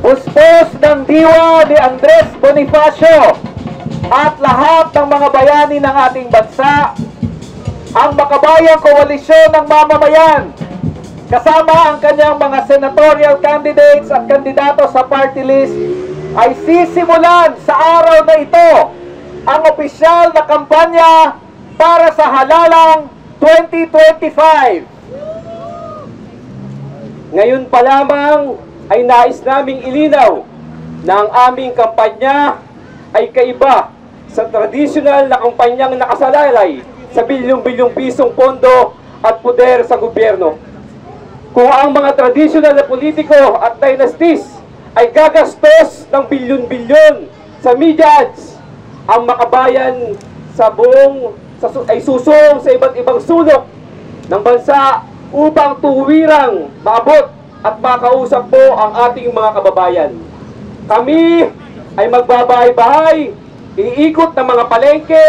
Puspos ng diwa ni Andres Bonifacio at lahat ng mga bayani ng ating bansa, ang Makabayang Koalisyon ng Mamamayan, kasama ang kanyang mga senatorial candidates at kandidato sa party list, ay sisimulan sa araw na ito ang opisyal na kampanya para sa halalang 2025. Ngayon pa lamang ay nais naming ilinaw na ang aming kampanya ay kaiba sa tradisyonal na kampanyang nakasalalay sa bilyong-bilyong pisong pondo at poder sa gobyerno. Kung ang mga tradisyonal na politiko at dynasties ay gagastos ng bilyon-bilyon sa media ads, ang Makabayan ay susong sa iba't ibang sulok ng bansa upang tuwirang maabot at makausap po ang ating mga kababayan. Kami ay magbabahay-bahay, iikot ng mga palengke,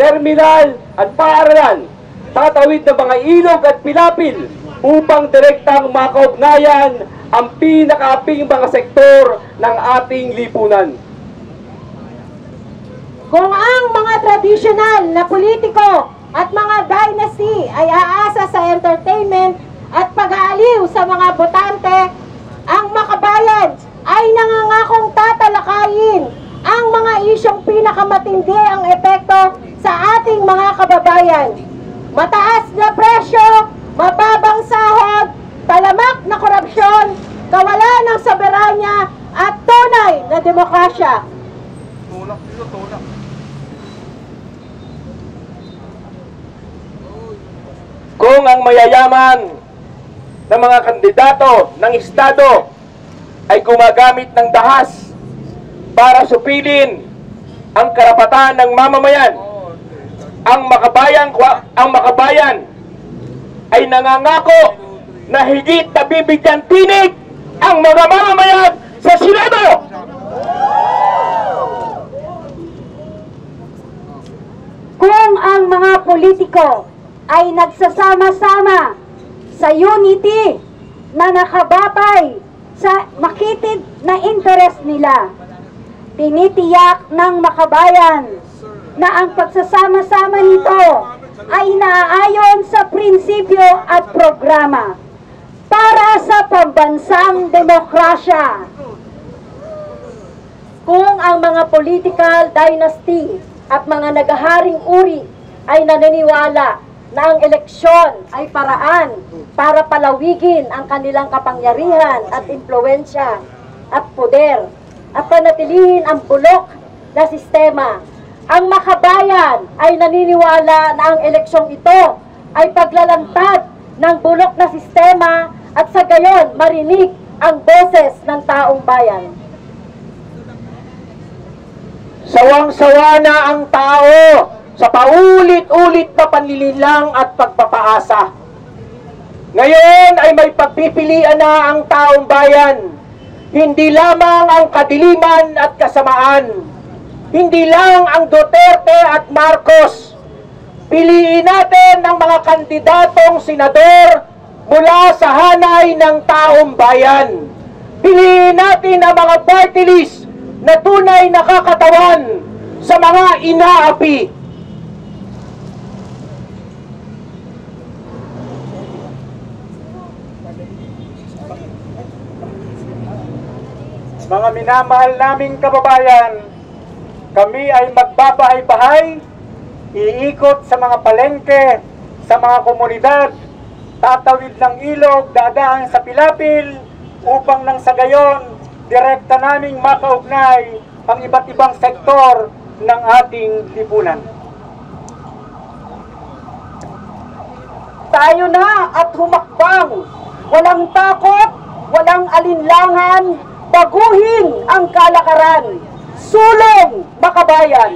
terminal at paaralan, tatawid ng mga ilog at pilapil upang direktang makaugnayan ang pinakaaping mga sektor ng ating lipunan. Kung ang mga tradisyonal na politiko at mga dynasty ay aasa sa entertainment at pag-aaliw sa mga botante, ang Makabayan ay nangangakong tatalakayin ang mga isyong pinakamatindi ang epekto sa ating mga kababayan. Mataas na presyo, mababang sahod, talamak na korupsyon, kawalan ng soberanya at tunay na demokrasya. Kung ang mayayaman ng mga kandidato ng Estado ay gumagamit ng dahas para supilin ang karapatan ng mamamayan, ang Makabayan ay nangangako na higit na bibigyan tinig ang mga mamamayan sa Senado. Kung ang mga politiko ay nagsasama-sama sa unity na nakabatay sa makitid na interes nila, tinitiyak ng Makabayan na ang pagsasama-sama nito ay naaayon sa prinsipyo at programa para sa pambansang demokrasya. Kung ang mga political dynasty at mga nagaharing uri ay naniniwala na ang eleksyon ay paraan para palawigin ang kanilang kapangyarihan at impluwensya at poder at panatilihin ang bulok na sistema, ang Makabayan ay naniniwala na ang eleksyong ito ay paglalantad ng bulok na sistema at sa gayon marinig ang boses ng taong bayan. Sawang-sawa na ang tao sa paulit-ulit na panlilinlang at pagpapaasa. Ngayon ay may pagpipilian na ang taong bayan. Hindi lamang ang kadiliman at kasamaan. Hindi lang ang Duterte at Marcos. Piliin natin ang mga kandidatong senador mula sa hanay ng taong bayan. Piliin natin ang mga party list na tunay nakakatawan sa mga inaapi. Mga minamahal naming kababayan, kami ay magbabahay-bahay, iikot sa mga palengke, sa mga komunidad, tatawid ng ilog, dadaan sa pilapil, upang nang sa gayon, direkta naming makaugnay ang iba't ibang sektor ng ating lipunan. Tayo na at humakbang, walang takot, walang alinlangan, baguhin ang kalakaran. Sulong Makabayan!